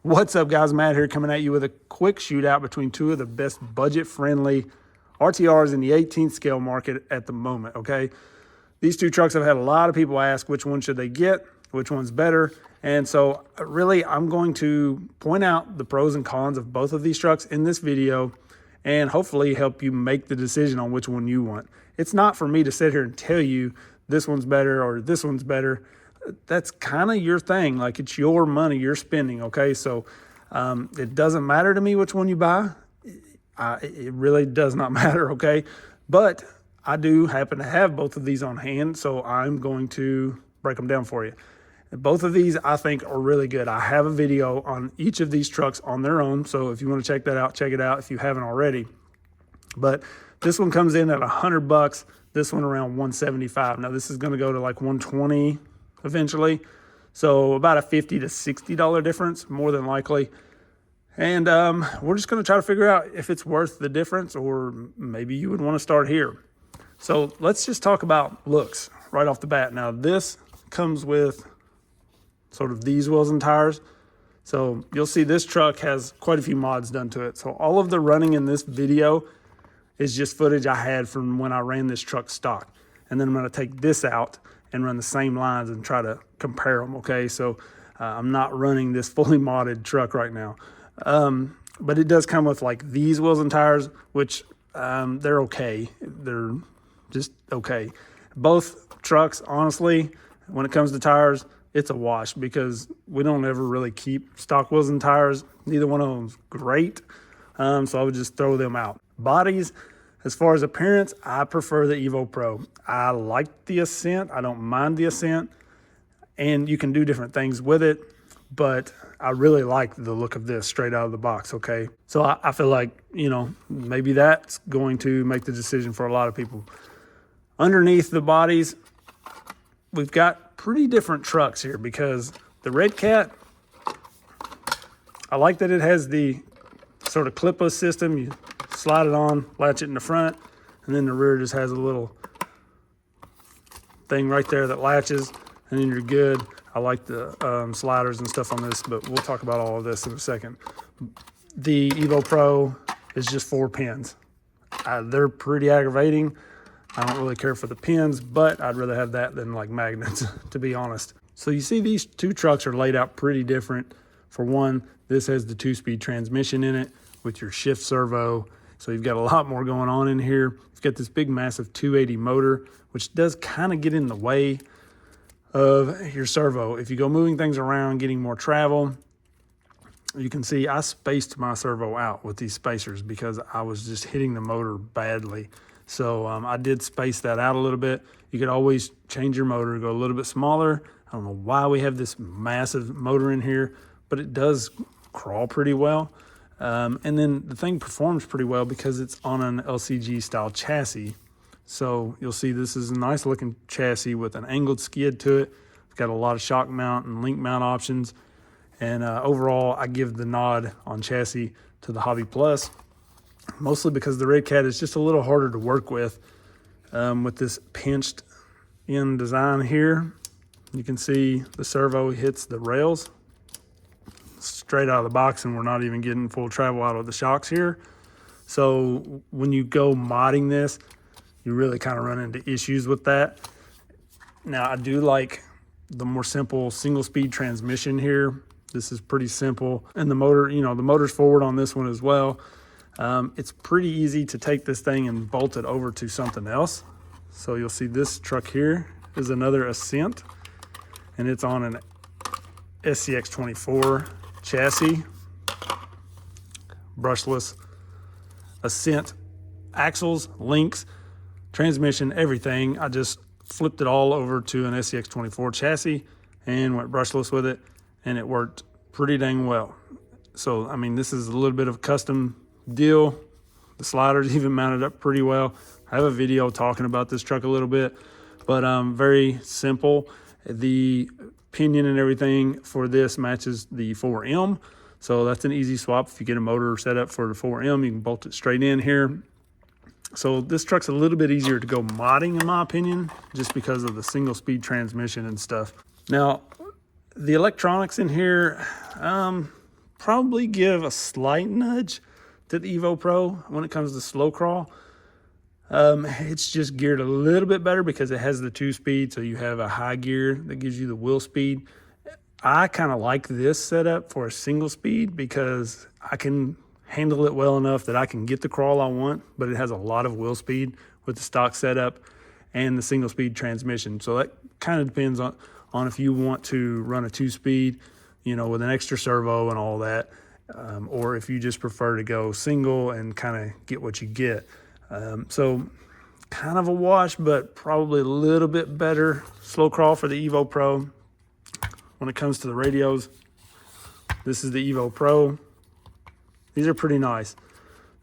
What's up, guys? Matt here, coming at you with a quick shootout between two of the best budget-friendly RTRs in the 18th scale market at the moment, okay? These two trucks have had a lot of people ask which one should they get, which one's better. And so really, I'm going to point out the pros and cons of both of these trucks in this video and hopefully help you make the decision on which one you want. It's not for me to sit here and tell you this one's better or this one's better. That's kind of your thing. Like, it's your money you're spending, okay? So it doesn't matter to me which one you buy. It really does not matter, okay? But I do happen to have both of these on hand, so I'm going to break them down for you. Both of these I think are really good. I have a video on each of these trucks on their own, so if you want to check that out, check it out if you haven't already. But this one comes in at $100, this one around $175. Now this is going to go to like $120 eventually, so about a $50 to $60 difference more than likely. And we're just going to try to figure out if it's worth the difference, or maybe you would want to start here. So let's just talk about looks right off the bat. Now this comes with sort of these wheels and tires. So you'll see this truck has quite a few mods done to it. So all of the running in this video is just footage I had from when I ran this truck stock. And then I'm going to take this out and run the same lines and try to compare them, okay? So I'm not running this fully modded truck right now. But it does come with like these wheels and tires, which they're okay. They're just okay. Both trucks, honestly, when it comes to tires, it's a wash because we don't ever really keep stock wheels and tires. Neither one of them's great. So I would just throw them out. Bodies, as far as appearance, I prefer the Evo Pro. I like the Ascent. I don't mind the Ascent. And you can do different things with it, but I really like the look of this straight out of the box, okay? So I feel like, you know, maybe that's going to make the decision for a lot of people. Underneath the bodies, we've got pretty different trucks here because the Redcat, I like that it has the sort of clipless system. You slide it on, latch it in the front, and then the rear just has a little thing right there that latches, and then you're good. I like the sliders and stuff on this, but we'll talk about all of this in a second. The Evo Pro is just 4 pins. They're pretty aggravating. I don't really care for the pins, but I'd rather have that than like magnets, to be honest. So you see these two trucks are laid out pretty different. For one, this has the 2-speed transmission in it with your shift servo. So you've got a lot more going on in here. You've got this big, massive 280 motor, which does kind of get in the way of your servo. If you go moving things around, getting more travel, you can see I spaced my servo out with these spacers because I was just hitting the motor badly. So I did space that out a little bit. You could always change your motor, go a little bit smaller. I don't know why we have this massive motor in here, but it does crawl pretty well. And then the thing performs pretty well because it's on an LCG style chassis. So you'll see this is a nice looking chassis with an angled skid to it. It's got a lot of shock mount and link mount options. And overall, I give the nod on chassis to the Hobbyplus, mostly because the Redcat is just a little harder to work with this pinched in design here. You can see the servo hits the rails straight out of the box, and we're not even getting full travel out of the shocks here. So when you go modding this, you really kind of run into issues with that. Now I do like the more simple single speed transmission here. This is pretty simple. And the motor, you know, the motor's forward on this one as well. It's pretty easy to take this thing and bolt it over to something else. So you'll see this truck here is another Ascent, and it's on an SCX24 chassis, brushless Ascent axles, links, transmission, everything. I just flipped it all over to an SCX24 chassis and went brushless with it, and it worked pretty dang well. So, I mean, this is a little bit of a custom deal. The sliders even mounted up pretty well. I have a video talking about this truck a little bit, but very simple. The pinion and everything for this matches the 4M, so that's an easy swap. If you get a motor set up for the 4M, you can bolt it straight in here. So this truck's a little bit easier to go modding, in my opinion, just because of the single speed transmission and stuff. Now, the electronics in here, probably give a slight nudge to the Evo Pro when it comes to slow crawl. It's just geared a little bit better because it has the 2-speed, so you have a high gear that gives you the wheel speed. I kind of like this setup for a single speed because I can handle it well enough that I can get the crawl I want, but it has a lot of wheel speed with the stock setup and the single speed transmission. So that kind of depends on if you want to run a 2-speed, you know, with an extra servo and all that, or if you just prefer to go single and kind of get what you get. So kind of a wash, but probably a little bit better slow crawl for the Evo Pro. When it comes to the radios, this is the Evo Pro. These are pretty nice.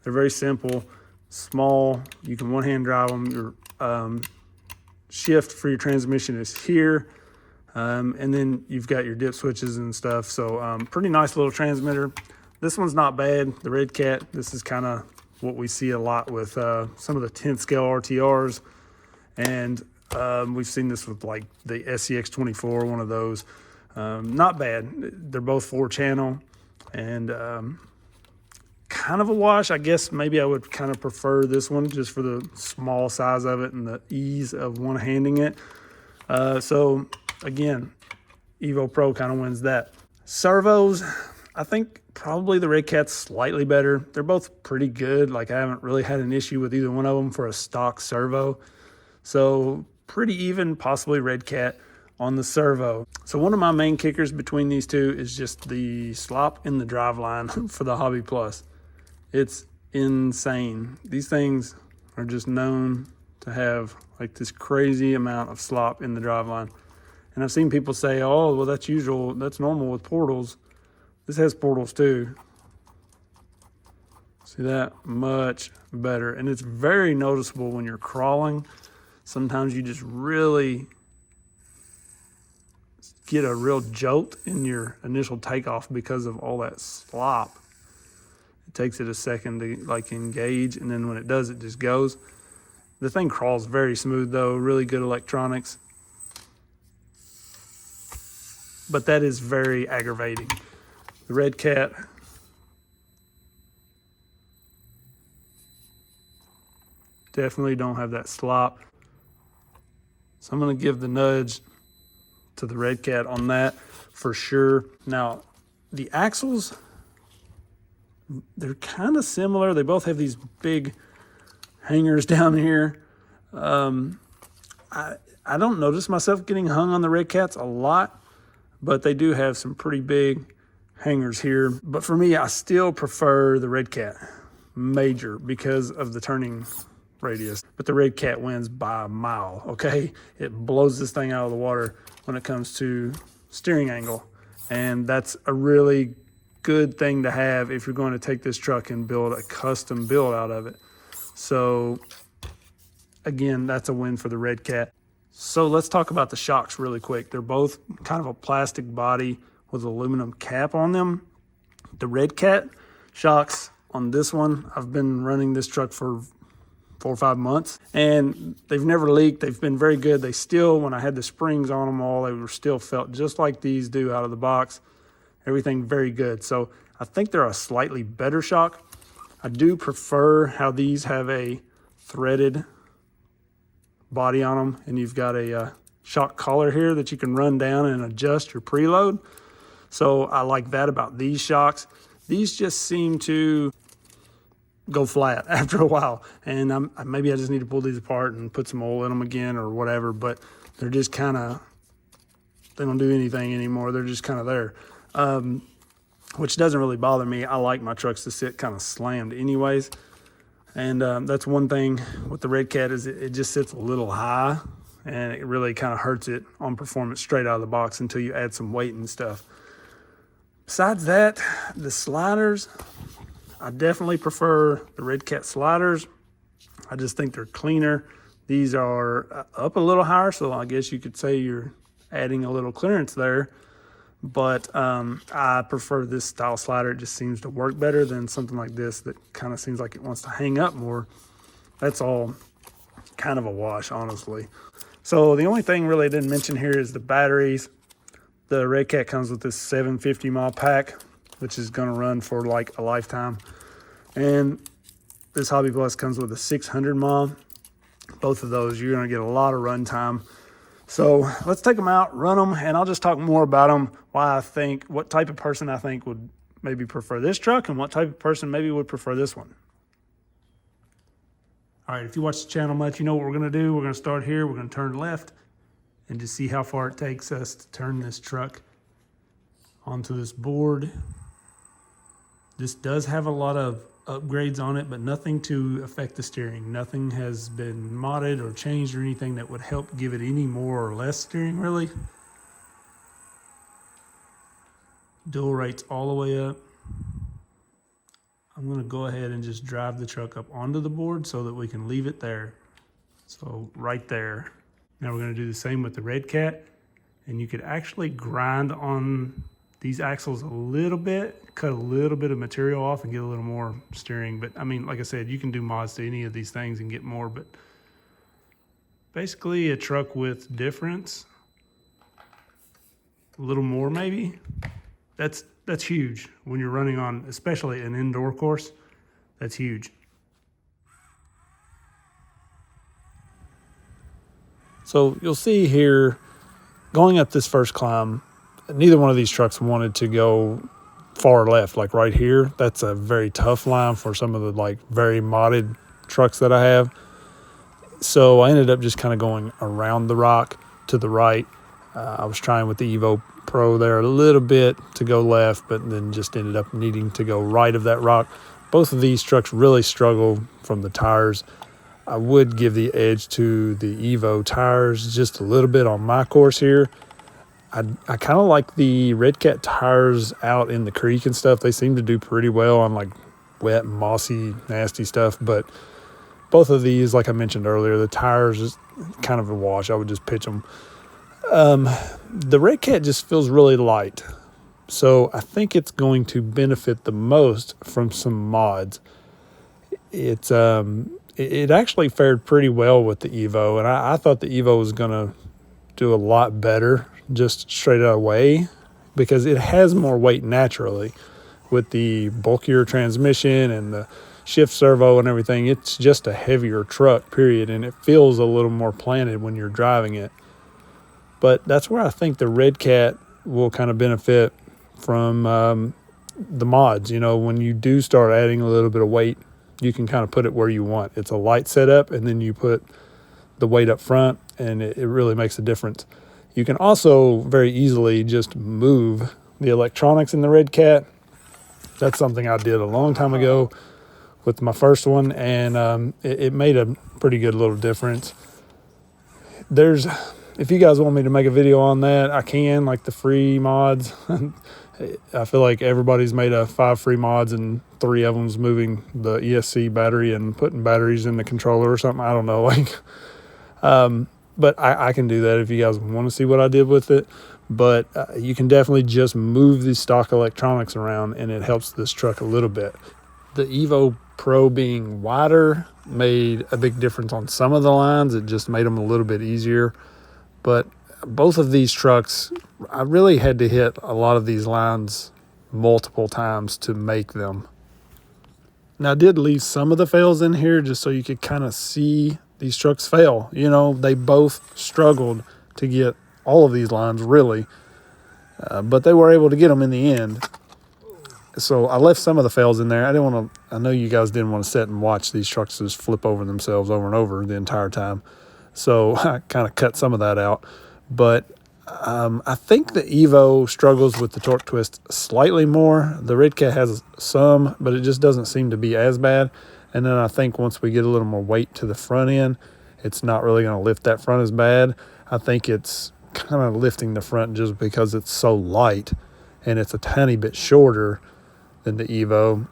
They're very simple, small. You can one-hand drive them. Your shift for your transmission is here. And then you've got your dip switches and stuff. So pretty nice little transmitter. This one's not bad. The Redcat, this is kind of what we see a lot with some of the 10th scale RTRs. And we've seen this with like the SCX24, one of those. Not bad. They're both 4-channel and kind of a wash. I guess maybe I would kind of prefer this one just for the small size of it and the ease of one-handing it. So again, Evo Pro kind of wins that. Servos, I think probably the Redcat's slightly better. They're both pretty good. Like I haven't really had an issue with either one of them for a stock servo. So pretty even, possibly Redcat on the servo. So one of my main kickers between these two is just the slop in the driveline for the Hobbyplus. It's insane. These things are just known to have like this crazy amount of slop in the driveline. And I've seen people say, oh, well, that's usual, that's normal with portals. This has portals too. See that? Much better. And it's very noticeable when you're crawling. Sometimes you just really get a real jolt in your initial takeoff because of all that slop. It takes it a second to like engage, and then when it does, it just goes. The thing crawls very smooth though, really good electronics. But that is very aggravating. The Redcat, definitely don't have that slop. So I'm gonna give the nudge to the Redcat on that for sure. Now, the axles, they're kind of similar. They both have these big hangers down here. I don't notice myself getting hung on the Redcats a lot, but they do have some pretty big hangers here. But for me, I still prefer the Redcat major because of the turning radius. But the Redcat wins by a mile, okay? It blows this thing out of the water when it comes to steering angle. And that's a really good thing to have if you're going to take this truck and build a custom build out of it. So again, that's a win for the Redcat. So let's talk about the shocks really quick. They're both kind of a plastic body with aluminum cap on them. The Redcat shocks on this one, I've been running this truck for 4 or 5 months and they've never leaked. They've been very good. They still, when I had the springs on them all, they were still felt just like these do out of the box. Everything very good. So I think they're a slightly better shock. I do prefer how these have a threaded body on them, and you've got a shock collar here that you can run down and adjust your preload. So I like that about these shocks. These just seem to go flat after a while, and maybe I just need to pull these apart and put some oil in them again or whatever, but they're just kind of, they don't do anything anymore. They're just kind of there, which doesn't really bother me. I like my trucks to sit kind of slammed anyways. And that's one thing with the Redcat is it just sits a little high, and it really kind of hurts it on performance straight out of the box until you add some weight and stuff. Besides that, the sliders, I definitely prefer the Redcat sliders. I just think they're cleaner. These are up a little higher, so I guess you could say you're adding a little clearance there. But I prefer this style slider. It just seems to work better than something like this that kind of seems like it wants to hang up more. That's all kind of a wash, honestly. So the only thing really I didn't mention here is the batteries. The Redcat comes with this 750 mile pack. which is going to run for like a lifetime. And this Hobbyplus comes with a 600 mom. Both of those, you're going to get a lot of run time. So let's take them out, run them, and I'll just talk more about them, why I think, what type of person I think would maybe prefer this truck and what type of person maybe would prefer this one. All right, if you watch the channel much, you know what we're going to do. We're going to start here. We're going to turn left and just see how far it takes us to turn this truck onto this board. This does have a lot of upgrades on it, but nothing to affect the steering. Nothing has been modded or changed or anything that would help give it any more or less steering, really. Dual rates all the way up. I'm going to go ahead and just drive the truck up onto the board so that we can leave it there. So right there. Now we're going to do the same with the Redcat, and you could actually grind on these axles a little bit, cut a little bit of material off and get a little more steering. But I mean, like I said, you can do mods to any of these things and get more, but basically a truck with difference, a little more maybe. That's huge when you're running on, especially an indoor course. That's huge. So you'll see here, going up this first climb, neither one of these trucks wanted to go far left, like right here. That's a very tough line for some of the like very modded trucks that I have. So I ended up just kind of going around the rock to the right. I was trying with the Evo Pro there a little bit to go left, but then just ended up needing to go right of that rock. Both of these trucks really struggle from the tires. I would give the edge to the Evo tires just a little bit on my course here. I kind of like the Redcat tires out in the creek and stuff. They seem to do pretty well on like wet, mossy, nasty stuff. But both of these, like I mentioned earlier, the tires is kind of a wash. I would just pitch them. The Redcat just feels really light. So I think it's going to benefit the most from some mods. It actually fared pretty well with the Evo. And I thought the Evo was going to do a lot better just straight away because it has more weight naturally with the bulkier transmission and the shift servo and everything. It's just a heavier truck, period, and it feels a little more planted when you're driving it. But that's where I think the Redcat will kind of benefit from the mods. You know, when you do start adding a little bit of weight, you can kind of put it where you want. It's a light setup, and then you put the weight up front, and it really makes a difference. You can also very easily just move the electronics in the Redcat. That's something I did a long time ago with my first one, and it made a pretty good little difference. If you guys want me to make a video on that, I can, like the free mods. I feel like everybody's made 5 free mods and 3 of them's moving the ESC battery and putting batteries in the controller or something. I don't know. But I can do that if you guys want to see what I did with it. But you can definitely just move the stock electronics around, and it helps this truck a little bit. The Evo Pro being wider made a big difference on some of the lines. It just made them a little bit easier. But both of these trucks, I really had to hit a lot of these lines multiple times to make them. Now, I did leave some of the fails in here just so you could kind of see these trucks fail. You know, they both struggled to get all of these lines, really. But they were able to get them in the end. So I left some of the fails in there. I know you guys didn't want to sit and watch these trucks just flip over themselves over and over the entire time. So I kind of cut some of that out. But I think the Evo struggles with the torque twist slightly more. The Redcat has some, but it just doesn't seem to be as bad. And then I think once we get a little more weight to the front end, it's not really going to lift that front as bad. I think it's kind of lifting the front just because it's so light and it's a tiny bit shorter than the Evo.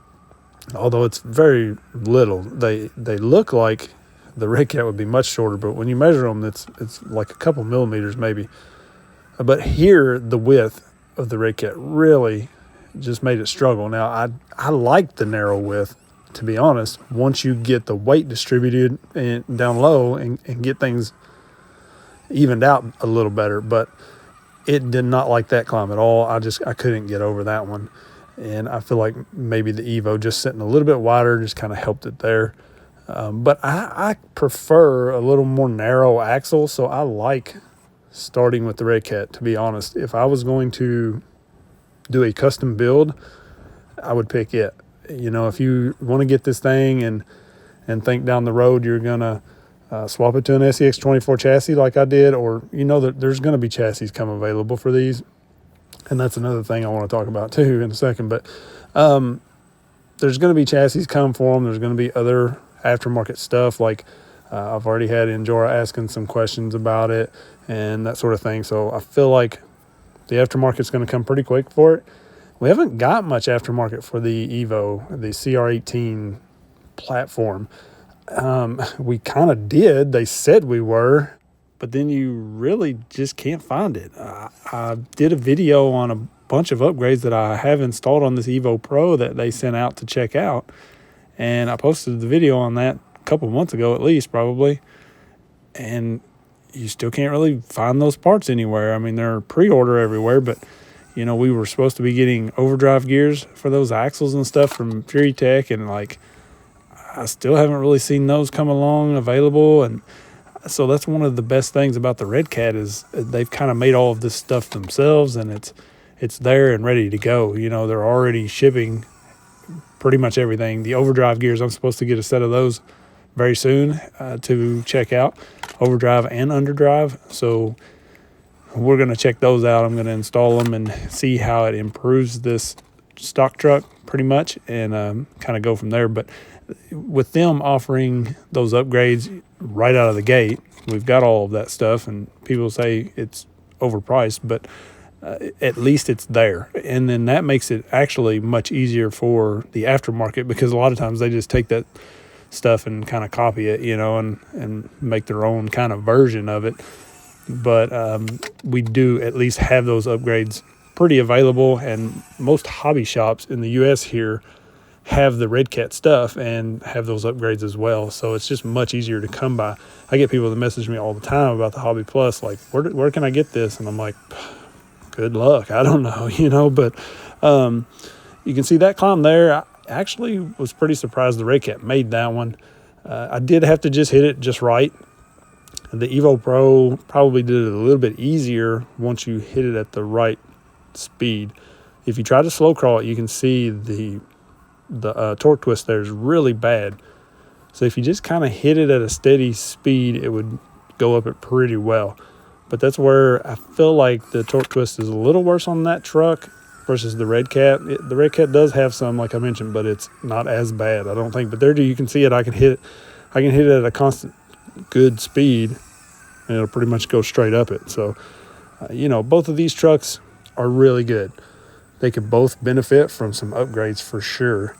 Although it's very little. They look like the Redcat would be much shorter, but when you measure them, it's like a couple millimeters maybe. But here, the width of the Redcat really just made it struggle. Now, I like the narrow width, to be honest, once you get the weight distributed and down low and get things evened out a little better. But it did not like that climb at all. I couldn't get over that one. And I feel like maybe the Evo just sitting a little bit wider just kind of helped it there. But I prefer a little more narrow axle, so I like starting with the Redcat, to be honest. If I was going to do a custom build, I would pick it. You know, if you want to get this thing and think down the road you're going to swap it to an SEX24 chassis like I did, or you know that there's going to be chassis come available for these. And that's another thing I want to talk about too in a second. But there's going to be chassis come for them. There's going to be other aftermarket stuff. Like I've already had Injora asking some questions about it and that sort of thing. So I feel like the aftermarket's going to come pretty quick for it. We haven't got much aftermarket for the Evo, the CR18 platform. We kind of did. They said we were, but then you really just can't find it. I did a video on a bunch of upgrades that I have installed on this Evo Pro that they sent out to check out. And I posted the video on that a couple months ago, at least, probably. And you still can't really find those parts anywhere. I mean, they're pre-order everywhere, but, you know, we were supposed to be getting overdrive gears for those axles and stuff from Fury Tech, and, like, I still haven't really seen those come along available. And so that's one of the best things about the Redcat is they've kind of made all of this stuff themselves, and it's there and ready to go. You know, they're already shipping pretty much everything. The overdrive gears, I'm supposed to get a set of those very soon to check out, overdrive and underdrive. So we're going to check those out. I'm going to install them and see how it improves this stock truck pretty much, and kind of go from there. But with them offering those upgrades right out of the gate, we've got all of that stuff, and people say it's overpriced, but at least it's there. And then that makes it actually much easier for the aftermarket, because a lot of times they just take that stuff and kind of copy it, you know, and make their own kind of version of it. But we do at least have those upgrades pretty available, and most hobby shops in the US here have the Redcat stuff and have those upgrades as well. So it's just much easier to come by. I get people that message me all the time about the Hobbyplus, like, where can I get this? And I'm like, good luck. I don't know, you know, but you can see that climb there. I actually was pretty surprised the Redcat made that one. I did have to just hit it just right. The Evo Pro probably did it a little bit easier once you hit it at the right speed. If you try to slow crawl it, you can see the torque twist there is really bad. So if you just kind of hit it at a steady speed, it would go up it pretty well. But that's where I feel like the torque twist is a little worse on that truck versus the Redcat. The Redcat does have some, like I mentioned, but it's not as bad, I don't think. But there you can see it. I can hit it at a constant good speed, and it'll pretty much go straight up it. So you know, both of these trucks are really good. They could both benefit from some upgrades for sure,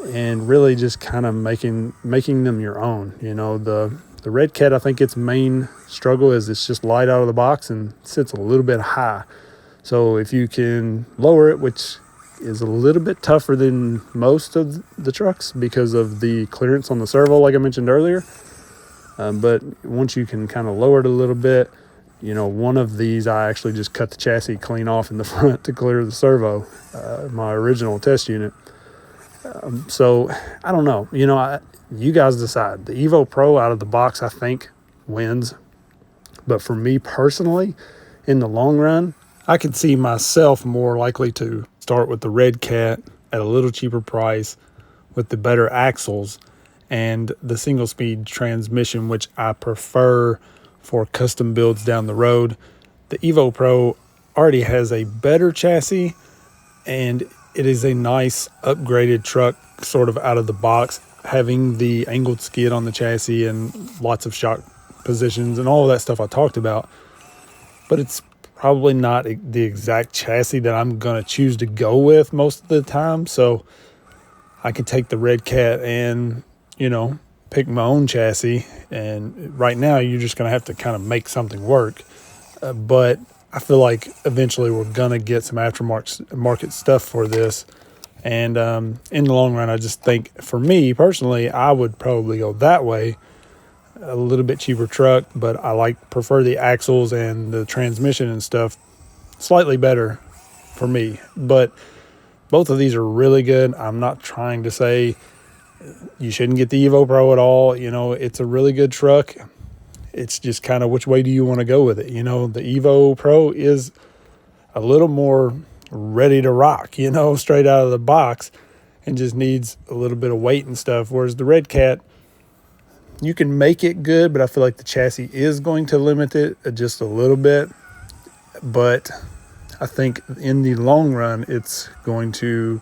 and really just kind of making them your own. You know, the Redcat, I think its main struggle is it's just light out of the box and sits a little bit high. So if you can lower it, which is a little bit tougher than most of the trucks because of the clearance on the servo, like I mentioned earlier. But once you can kind of lower it a little bit, you know, one of these I actually just cut the chassis clean off in the front to clear the servo, my original test unit. So I don't know, you know, you guys decide. The Evo Pro out of the box, I think, wins. But for me personally, in the long run, I could see myself more likely to start with the Redcat at a little cheaper price with the better axles and the single speed transmission, which I prefer for custom builds down the road. The Evo Pro already has a better chassis, and it is a nice upgraded truck sort of out of the box, having the angled skid on the chassis and lots of shock positions and all of that stuff I talked about. But it's probably not the exact chassis that I'm going to choose to go with most of the time. So I could take the Redcat and, you know, pick my own chassis. And right now you're just going to have to kind of make something work. But I feel like eventually we're going to get some aftermarket stuff for this. And in the long run, I just think, for me personally, I would probably go that way. A little bit cheaper truck, but I prefer the axles and the transmission and stuff slightly better for me. But both of these are really good. I'm not trying to say you shouldn't get the Evo Pro at all. You know, it's a really good truck. It's just kind of which way do you want to go with it? You know, the Evo Pro is a little more ready to rock, you know, straight out of the box, and just needs a little bit of weight and stuff. Whereas the Redcat, you can make it good, but I feel like the chassis is going to limit it just a little bit. But I think in the long run, it's going to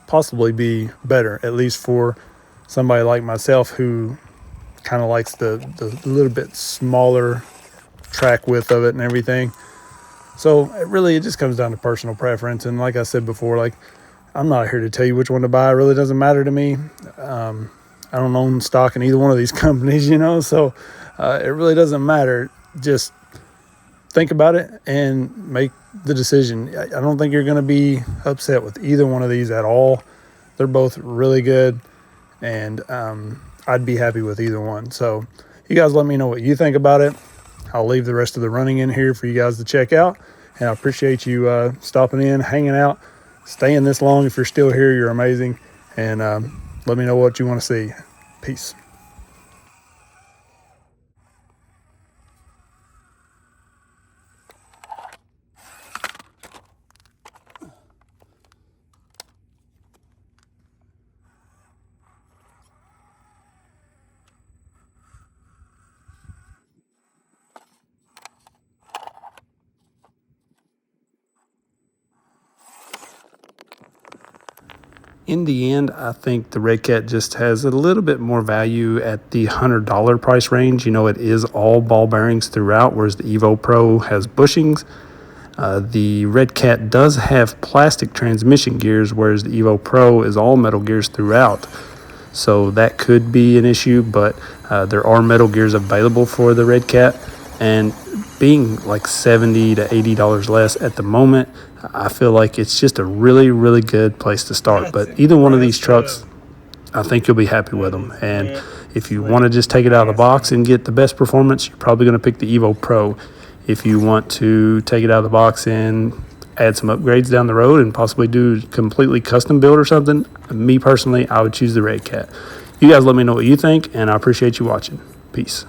possibly be better, at least for somebody like myself who kind of likes the little bit smaller track width of it and everything. So it just comes down to personal preference. And like I said before, like, I'm not here to tell you which one to buy. It really doesn't matter to me. I don't own stock in either one of these companies, you know, so it really doesn't matter. Just think about it and make the decision. I don't think you're going to be upset with either one of these at all. They're both really good, and I'd be happy with either one. So you guys let me know what you think about it. I'll leave the rest of the running in here for you guys to check out, and I appreciate you stopping in, hanging out, staying this long. If you're still here, you're amazing, and let me know what you want to see. Peace. In the end, I think the Redcat just has a little bit more value at the $100 price range. You know, it is all ball bearings throughout, whereas the Evo Pro has bushings. The Redcat does have plastic transmission gears, whereas the Evo Pro is all metal gears throughout. So that could be an issue, but there are metal gears available for the Redcat. And being like $70 to $80 less at the moment, I feel like it's just a really, really good place to start. But either one of these trucks, I think you'll be happy with them. And if you want to just take it out of the box and get the best performance, you're probably going to pick the Evo Pro. If you want to take it out of the box and add some upgrades down the road and possibly do completely custom build or something, me personally, I would choose the Redcat. You guys let me know what you think, and I appreciate you watching. Peace.